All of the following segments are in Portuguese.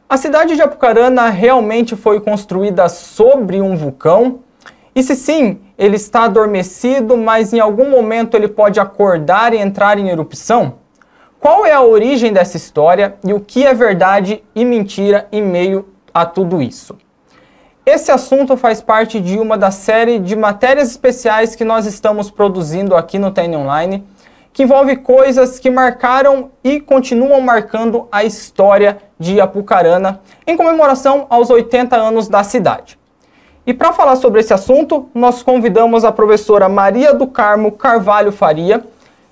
A cidade de Apucarana realmente foi construída sobre um vulcão? E se sim, ele está adormecido, mas em algum momento ele pode acordar e entrar em erupção? Qual é a origem dessa história e o que é verdade e mentira em meio a tudo isso? Esse assunto faz parte de uma da série de matérias especiais que nós estamos produzindo aqui no TN Online, que envolve coisas que marcaram e continuam marcando a história de Apucarana em comemoração aos 80 anos da cidade. E para falar sobre esse assunto, nós convidamos a professora Maria do Carmo Carvalho Faria,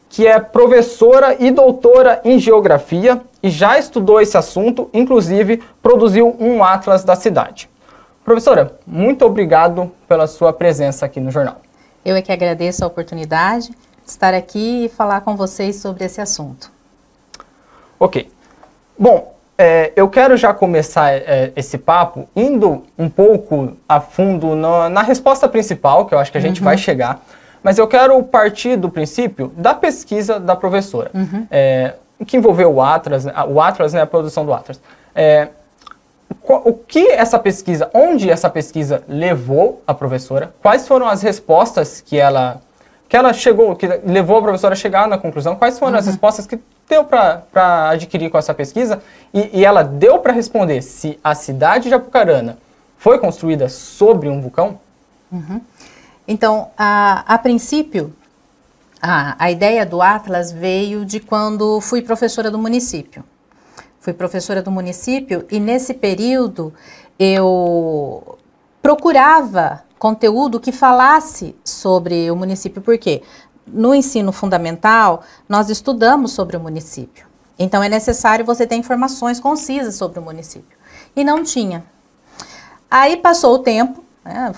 que é professora e doutora em Geografia e já estudou esse assunto, inclusive produziu um atlas da cidade. Professora, muito obrigado pela sua presença aqui no jornal. Eu é que agradeço a oportunidade de estar aqui e falar com vocês sobre esse assunto. Ok. Bom, eu quero já começar esse papo indo um pouco a fundo na resposta principal, que eu acho que a gente vai chegar, mas eu quero partir do princípio da pesquisa da professora, que envolveu o Atlas, né, a produção do Atlas. O que essa pesquisa, onde essa pesquisa levou a professora, quais foram as respostas que ela chegou, que levou a professora a chegar na conclusão, quais foram as respostas que deu para adquirir com essa pesquisa, e ela deu para responder se a cidade de Apucarana foi construída sobre um vulcão? Então, a princípio, a ideia do Atlas veio de quando fui professora do município. Fui professora do município e nesse período eu procurava conteúdo que falasse sobre o município. Por quê? No ensino fundamental, nós estudamos sobre o município. Então, é necessário você ter informações concisas sobre o município. E não tinha. Aí passou o tempo, né,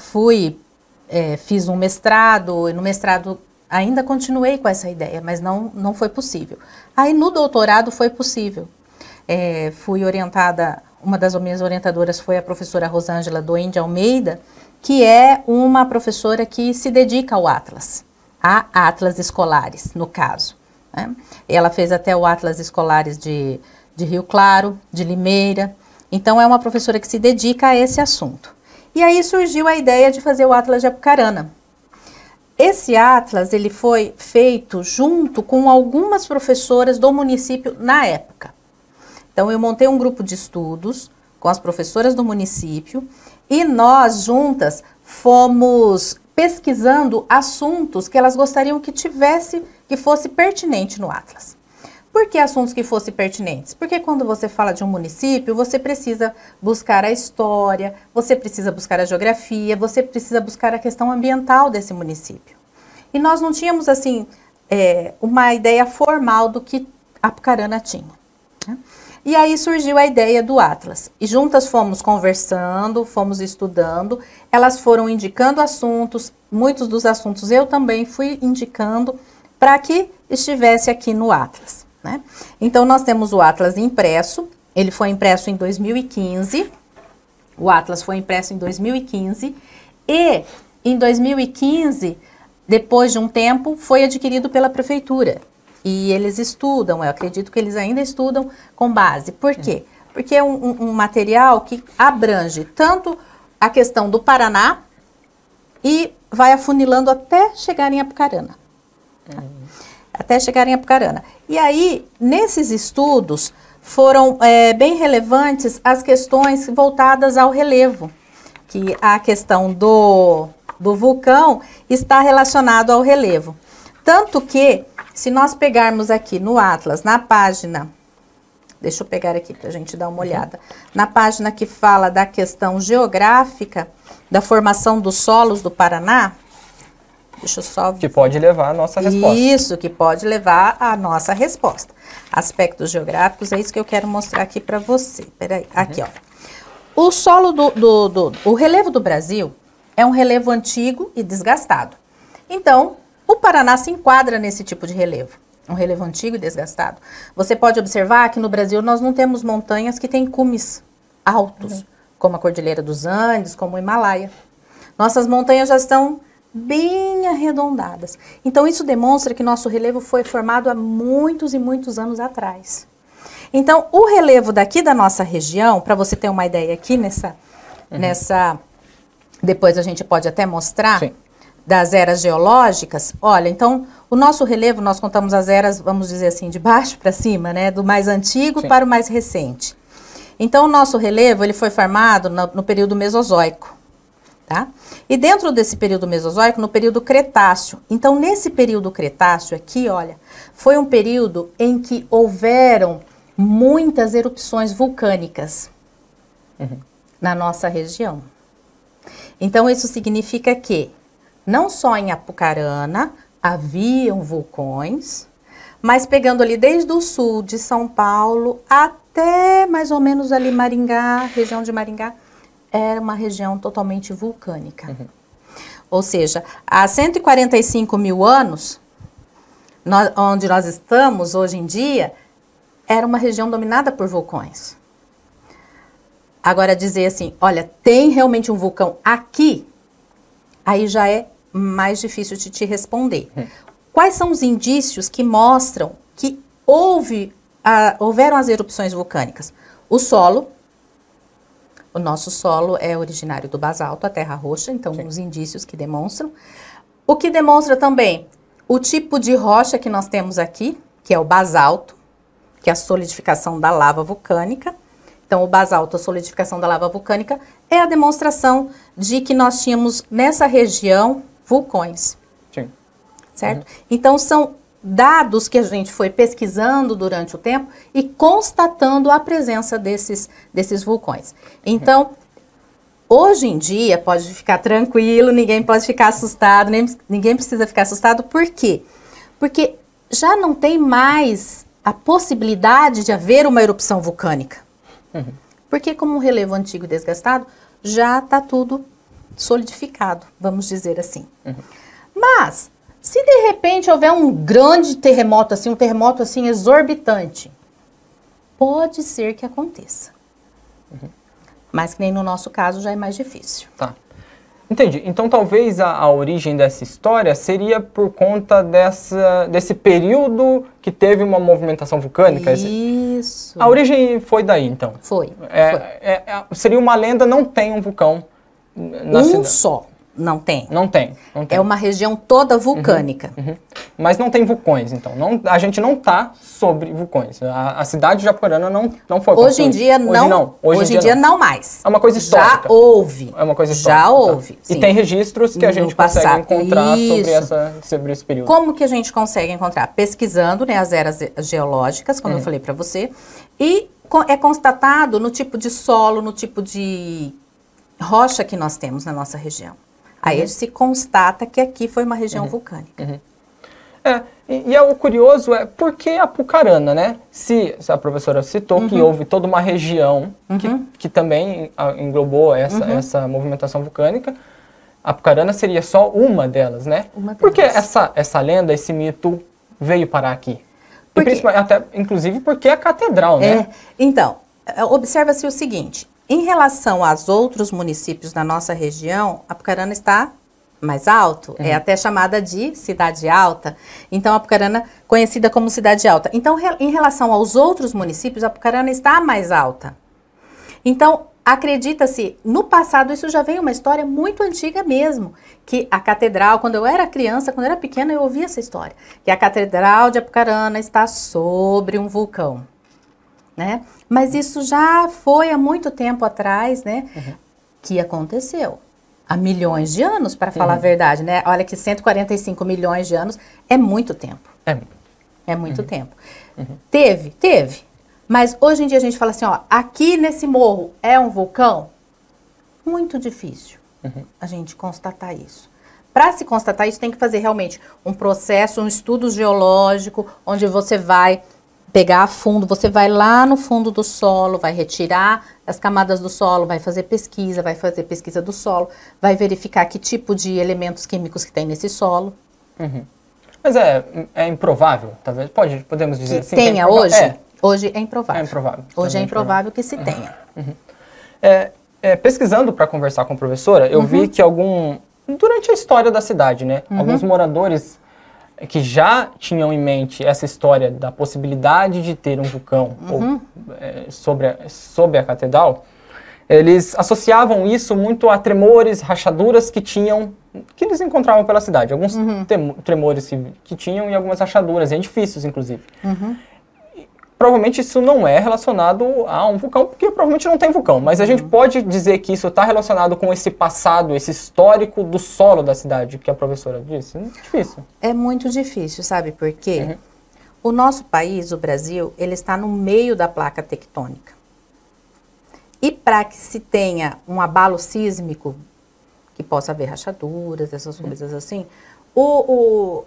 fiz um mestrado, e no mestrado ainda continuei com essa ideia, mas não foi possível. Aí no doutorado foi possível. Fui orientada, uma das minhas orientadoras foi a professora Rosângela Doen de Almeida, que é uma professora que se dedica ao Atlas, a Atlas escolares, no caso. Né? Ela fez até o Atlas escolares de Rio Claro, de Limeira, então é uma professora que se dedica a esse assunto. E aí surgiu a ideia de fazer o Atlas de Apucarana. Esse Atlas, ele foi feito junto com algumas professoras do município na época. Então, eu montei um grupo de estudos com as professoras do município e nós, juntas, fomos pesquisando assuntos que elas gostariam que fosse pertinente no Atlas. Por que assuntos que fossem pertinentes? Porque quando você fala de um município, você precisa buscar a história, você precisa buscar a geografia, você precisa buscar a questão ambiental desse município. E nós não tínhamos, assim, uma ideia formal do que Apucarana tinha, né? E aí surgiu a ideia do Atlas. E juntas fomos conversando, fomos estudando, elas foram indicando assuntos, muitos dos assuntos eu também fui indicando para que estivesse aqui no Atlas, né? Então nós temos o Atlas impresso, ele foi impresso em 2015, o Atlas foi impresso em 2015 e em 2015, depois de um tempo, foi adquirido pela prefeitura. E eles estudam, eu acredito que eles ainda estudam com base. Por quê? Porque é um material que abrange tanto a questão do Paraná e vai afunilando até chegar em Apucarana. Até chegar em Apucarana. E aí, nesses estudos, foram bem relevantes as questões voltadas ao relevo. Que a questão do vulcão está relacionado ao relevo. Tanto que, se nós pegarmos aqui no Atlas, na página, deixa eu pegar aqui para a gente dar uma olhada, na página que fala da questão geográfica, da formação dos solos do Paraná, deixa eu só... Que pode levar a nossa resposta. Isso, que pode levar a nossa resposta. Aspectos geográficos, é isso que eu quero mostrar aqui para você. Peraí, aqui, ó. O solo o relevo do Brasil é um relevo antigo e desgastado. Então, o Paraná se enquadra nesse tipo de relevo, um relevo antigo e desgastado. Você pode observar que no Brasil nós não temos montanhas que têm cumes altos, como a Cordilheira dos Andes, como o Himalaia. Nossas montanhas já estão bem arredondadas. Então isso demonstra que nosso relevo foi formado há muitos e muitos anos atrás. Então, o relevo daqui da nossa região, para você ter uma ideia aqui nessa... Depois a gente pode até mostrar... Sim. Das eras geológicas, olha, então, o nosso relevo, nós contamos as eras, vamos dizer assim, de baixo para cima, né, do mais antigo para o mais recente. Então, o nosso relevo, ele foi formado no período Mesozoico, tá? E dentro desse período Mesozoico, no período Cretáceo. Então, nesse período Cretáceo aqui, olha, foi um período em que houveram muitas erupções vulcânicas na nossa região. Então, isso significa que não só em Apucarana haviam vulcões, mas pegando ali desde o sul de São Paulo até mais ou menos ali Maringá, região de Maringá, era uma região totalmente vulcânica. Ou seja, há 145 mil anos, onde nós estamos hoje em dia, era uma região dominada por vulcões. Agora dizer assim, olha, tem realmente um vulcão aqui, aí já é mais difícil de te responder. Quais são os indícios que mostram que houveram as erupções vulcânicas? O solo, o nosso solo é originário do basalto, a terra roxa, então os indícios que demonstram. O que demonstra também o tipo de rocha que nós temos aqui, que é o basalto, que é a solidificação da lava vulcânica. Então, o basalto, a solidificação da lava vulcânica, é a demonstração de que nós tínhamos nessa região vulcões. Sim. Certo? Então, são dados que a gente foi pesquisando durante o tempo e constatando a presença desses vulcões. Então, hoje em dia, pode ficar tranquilo, ninguém pode ficar assustado, ninguém precisa ficar assustado. Por quê? Porque já não tem mais a possibilidade de haver uma erupção vulcânica. Porque como um relevo antigo e desgastado, já está tudo solidificado, vamos dizer assim. Mas, se de repente houver um grande terremoto assim, um terremoto assim exorbitante, pode ser que aconteça. Mas que nem no nosso caso já é mais difícil. Tá. Entendi. Então talvez a origem dessa história seria por conta desse período que teve uma movimentação vulcânica? Isso. A origem foi daí, então? Foi. Seria uma lenda, não tem um vulcão na cidade. Só. Não tem. Não tem. É uma região toda vulcânica. Mas não tem vulcões, então. A gente não está sobre vulcões. A cidade de Apucarana não foi construída. Hoje em dia não. Hoje em dia não mais. É uma coisa histórica. Já houve. É uma coisa histórica. Já houve. Tá? E tem registros que a gente consegue encontrar sobre esse período. Como que a gente consegue encontrar? Pesquisando, né, as eras geológicas, como eu falei para você, e é constatado no tipo de solo, no tipo de rocha que nós temos na nossa região. Aí se constata que aqui foi uma região vulcânica. E o curioso é por que Apucarana, né? Se a professora citou que houve toda uma região que também englobou essa movimentação vulcânica, Apucarana seria só uma delas, né? Por que essa lenda, esse mito veio parar aqui? Inclusive porque é a catedral, né? Então, observa-se o seguinte. Em relação aos outros municípios da nossa região, Apucarana está mais alto, é até chamada de cidade alta. Então, Apucarana conhecida como cidade alta. Então, em relação aos outros municípios, Apucarana está mais alta. Então, acredita-se, no passado, isso já vem uma história muito antiga mesmo, que a catedral, quando eu era criança, quando eu era pequena, eu ouvia essa história, que a catedral de Apucarana está sobre um vulcão. Né? Mas isso já foi há muito tempo atrás, né? Que aconteceu. Há milhões de anos, para falar a verdade, né? Olha que 145 milhões de anos é muito tempo. É muito tempo. Teve. Mas hoje em dia a gente fala assim, ó, aqui nesse morro é um vulcão? Muito difícil a gente constatar isso. Para se constatar isso, tem que fazer realmente um processo, um estudo geológico, onde você vai pegar a fundo, você vai lá no fundo do solo, vai retirar as camadas do solo, vai fazer pesquisa do solo, vai verificar que tipo de elementos químicos que tem nesse solo. Mas é improvável, talvez, podemos dizer assim? Tenha hoje? Hoje é improvável. É improvável. Hoje é improvável que se tenha. Pesquisando para conversar com a professora, eu vi que durante a história da cidade, né, alguns moradores que já tinham em mente essa história da possibilidade de ter um vulcão sobre a catedral, eles associavam isso muito a tremores, rachaduras que eles encontravam pela cidade. Alguns tremores que tinham e algumas rachaduras, em edifícios, inclusive. Provavelmente isso não é relacionado a um vulcão, porque provavelmente não tem vulcão. Mas a gente pode dizer que isso está relacionado com esse passado, esse histórico do solo da cidade, que a professora disse. É difícil. É muito difícil, sabe por quê? O nosso país, o Brasil, ele está no meio da placa tectônica. E para que se tenha um abalo sísmico, que possa haver rachaduras, essas coisas assim, o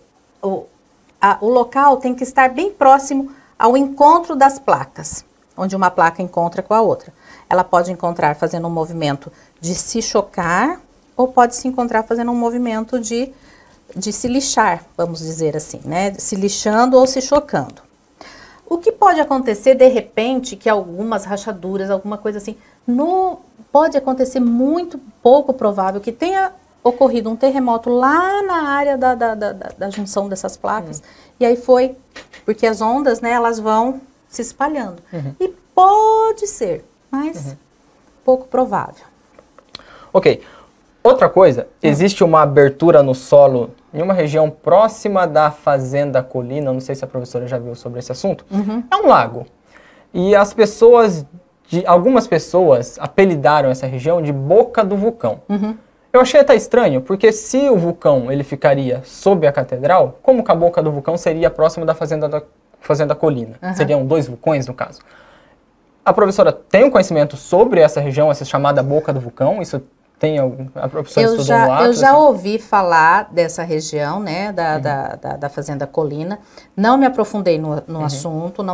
local tem que estar bem próximo ao encontro das placas, onde uma placa encontra com a outra. Ela pode encontrar fazendo um movimento de se chocar, ou pode se encontrar fazendo um movimento de se lixar, vamos dizer assim, né? Se lixando ou se chocando. O que pode acontecer, de repente, que algumas rachaduras, alguma coisa assim, pode acontecer muito pouco provável que tenha ocorrido um terremoto lá na área da junção dessas placas, e aí foi, porque as ondas, né, elas vão se espalhando. E pode ser, mas pouco provável. Ok. Outra coisa, existe uma abertura no solo em uma região próxima da Fazenda Colina, não sei se a professora já viu sobre esse assunto, é um lago. E algumas pessoas apelidaram essa região de Boca do Vulcão. Eu achei até estranho, porque se o vulcão ele ficaria sob a catedral, como que a Boca do Vulcão seria próxima da Fazenda Colina? Seriam 2 vulcões, no caso. A professora tem um conhecimento sobre essa região, essa chamada Boca do Vulcão? Isso tem a professora estudou no Atlas? Eu já ouvi falar dessa região, né, da Fazenda Colina. Não me aprofundei no assunto,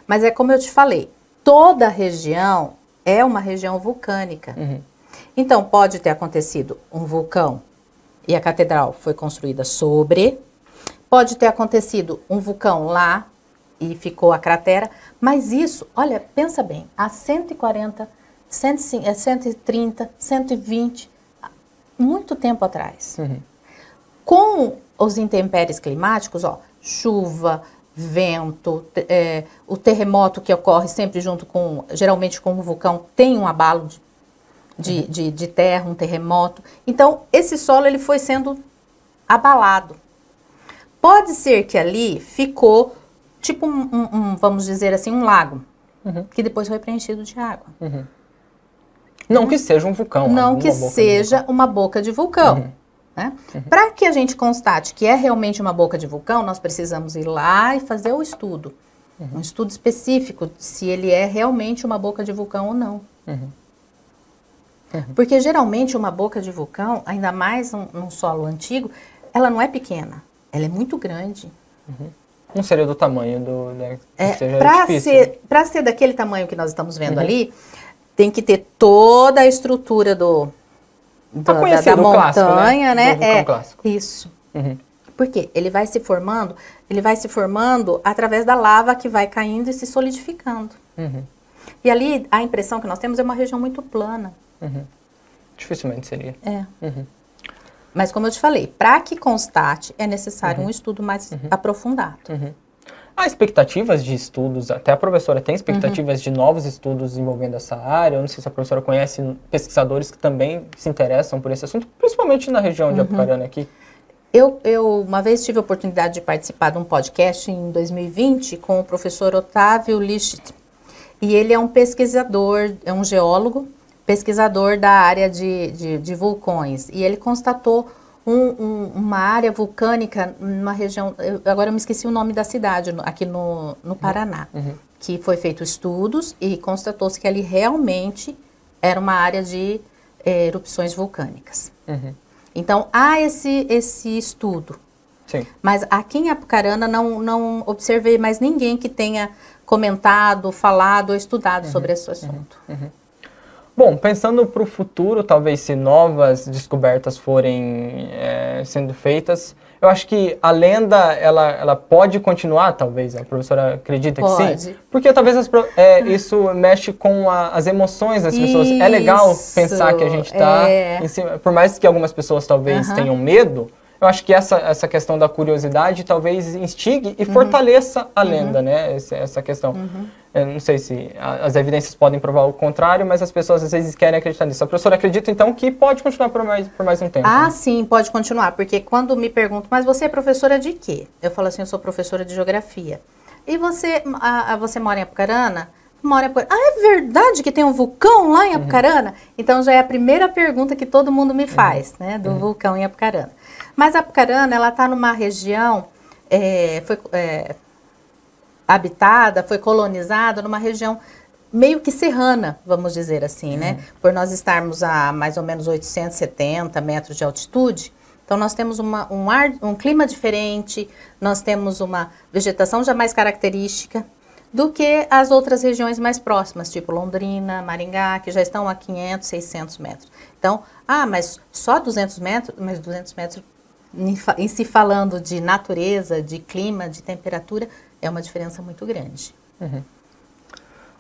mas é como eu te falei, toda região é uma região vulcânica. Então, pode ter acontecido um vulcão e a catedral foi construída sobre, pode ter acontecido um vulcão lá e ficou a cratera, mas isso, olha, pensa bem, há 140, 130, 120, muito tempo atrás. Com os intempéries climáticos, chuva, vento, o terremoto que ocorre sempre geralmente com o vulcão, tem um abalo de terra, um terremoto. Então, esse solo ele foi sendo abalado. Pode ser que ali ficou tipo vamos dizer assim, um lago, que depois foi preenchido de água. Não que seja um vulcão. Não que seja uma boca de vulcão. Né? Para que a gente constate que é realmente uma boca de vulcão, nós precisamos ir lá e fazer o estudo. Um estudo específico, se ele é realmente uma boca de vulcão ou não. Porque geralmente uma boca de vulcão, ainda mais num solo antigo, ela não é pequena, ela é muito grande. Não seria do tamanho Para ser daquele tamanho que nós estamos vendo ali, tem que ter toda a estrutura da montanha, né? Clássico. Isso. Por quê? Ele vai se formando através da lava que vai caindo e se solidificando. E ali a impressão que nós temos é uma região muito plana. Dificilmente seria. Mas como eu te falei, para que constate é necessário um estudo mais aprofundado. Há expectativas de estudos, até a professora tem expectativas de novos estudos envolvendo essa área. Eu não sei se a professora conhece pesquisadores que também se interessam por esse assunto, principalmente na região de Apucarana aqui. Eu uma vez tive a oportunidade de participar de um podcast em 2020 com o professor Otávio Licht. E ele é um pesquisador, é um geólogo, pesquisador da área de vulcões. E ele constatou uma área vulcânica numa região, agora eu me esqueci o nome da cidade, aqui no Paraná, que foi feito estudos e constatou-se que ali realmente era uma área de erupções vulcânicas. Então, há esse estudo. Sim. Mas aqui em Apucarana não observei mais ninguém que tenha comentado, falado ou estudado sobre esse assunto. Bom, pensando para o futuro, talvez se novas descobertas forem sendo feitas, eu acho que a lenda, ela pode continuar, talvez, a professora acredita que sim? Porque talvez isso mexe com as emoções das pessoas. É legal pensar que a gente está em cima, por mais que algumas pessoas talvez tenham medo, eu acho que essa questão da curiosidade talvez instigue e fortaleça a lenda, né? Essa questão. Eu não sei se as evidências podem provar o contrário, mas as pessoas às vezes querem acreditar nisso. A professora acredita, então, que pode continuar por mais um tempo? Ah, né? Sim, pode continuar, porque quando me perguntam, mas você é professora de quê? Eu falo assim, eu sou professora de geografia. E você mora em Apucarana? Mora em Apucarana. Ah, é verdade que tem um vulcão lá em Apucarana? Então já é a primeira pergunta que todo mundo me faz, né, do vulcão em Apucarana. Mas Apucarana, ela está numa região, habitada, foi colonizada numa região meio que serrana, vamos dizer assim, né? Por nós estarmos a mais ou menos 870 metros de altitude, então nós temos um clima diferente, nós temos uma vegetação já mais característica do que as outras regiões mais próximas, tipo Londrina, Maringá, que já estão a 500, 600 metros. Então, mas só 200 metros? Mas 200 metros, em se falando de natureza, de clima, de temperatura, é uma diferença muito grande.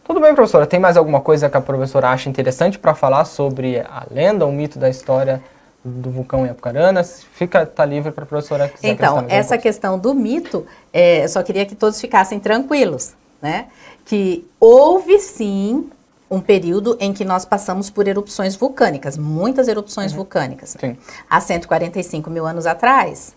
Tudo bem, professora. Tem mais alguma coisa que a professora acha interessante para falar sobre a lenda, o mito da história do vulcão em Apucarana? Tá livre para a professora quiser. Então, essa questão do mito, eu só queria que todos ficassem tranquilos, né? Que houve sim um período em que nós passamos por erupções vulcânicas, muitas erupções vulcânicas. Sim. Há 145 mil anos atrás.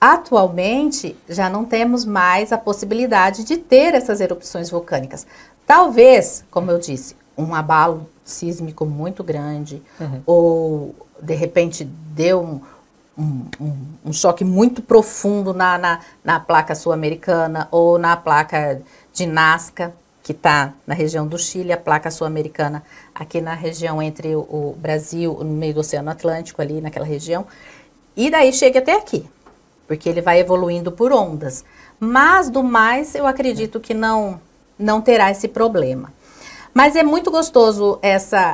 Atualmente, já não temos mais a possibilidade de ter essas erupções vulcânicas. Talvez, como eu disse, um abalo sísmico muito grande, ou de repente deu um choque muito profundo na placa sul-americana ou na placa de Nazca, que está na região do Chile, a placa sul-americana aqui na região entre o Brasil, no meio do Oceano Atlântico, ali naquela região, e daí chega até aqui, porque ele vai evoluindo por ondas. Mas, do mais, eu acredito que não terá esse problema. Mas é muito gostoso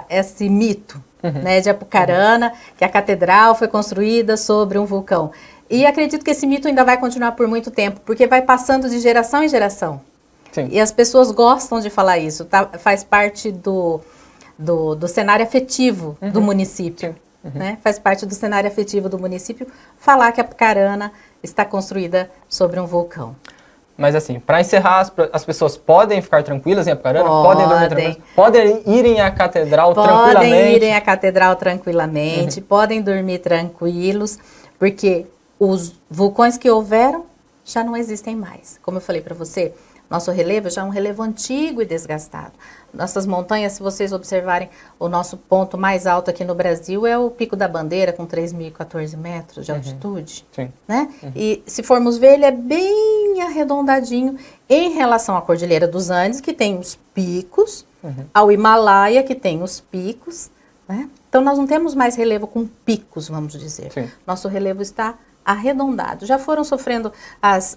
esse mito, né, de Apucarana, que a catedral foi construída sobre um vulcão. E acredito que esse mito ainda vai continuar por muito tempo, porque vai passando de geração em geração. Sim. E as pessoas gostam de falar isso, faz parte do cenário afetivo do município. Né? Faz parte do cenário afetivo do município falar que Apucarana está construída sobre um vulcão. Mas assim, para encerrar, as pessoas podem ficar tranquilas em Apucarana? Podem dormir tranquilas? Podem irem à catedral tranquilamente? Podem irem à catedral tranquilamente, podem dormir tranquilos, porque os vulcões que houveram já não existem mais. Como eu falei para você, nosso relevo já é um relevo antigo e desgastado. Nossas montanhas, se vocês observarem, o nosso ponto mais alto aqui no Brasil é o Pico da Bandeira, com 3.014 metros de altitude. Sim. Né? E se formos ver, ele é bem arredondadinho em relação à Cordilheira dos Andes, que tem os picos, ao Himalaia, que tem os picos. Né? Então, nós não temos mais relevo com picos, vamos dizer. Sim. Nosso relevo está arredondado. Já foram sofrendo as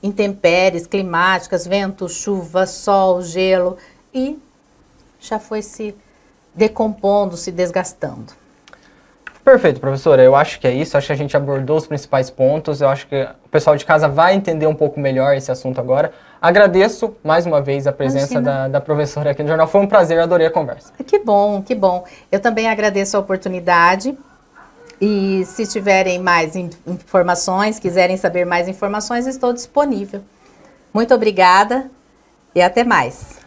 intempéries climáticas, vento, chuva, sol, gelo, e já foi se decompondo, se desgastando. Perfeito, professora. Eu acho que é isso. Acho que a gente abordou os principais pontos. Eu acho que o pessoal de casa vai entender um pouco melhor esse assunto agora. Agradeço mais uma vez a presença da professora aqui no jornal. Foi um prazer, adorei a conversa. Que bom, que bom. Eu também agradeço a oportunidade. E se tiverem mais informações, quiserem saber mais informações, estou disponível. Muito obrigada e até mais.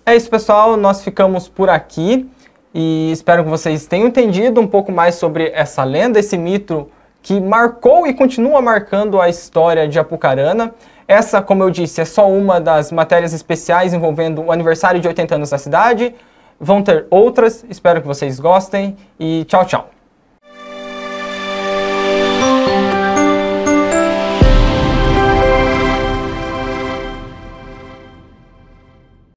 É isso, pessoal. Nós ficamos por aqui e espero que vocês tenham entendido um pouco mais sobre essa lenda, esse mito que marcou e continua marcando a história de Apucarana. Essa, como eu disse, é só uma das matérias especiais envolvendo o aniversário de 80 anos da cidade. Vão ter outras, espero que vocês gostem e tchau, tchau.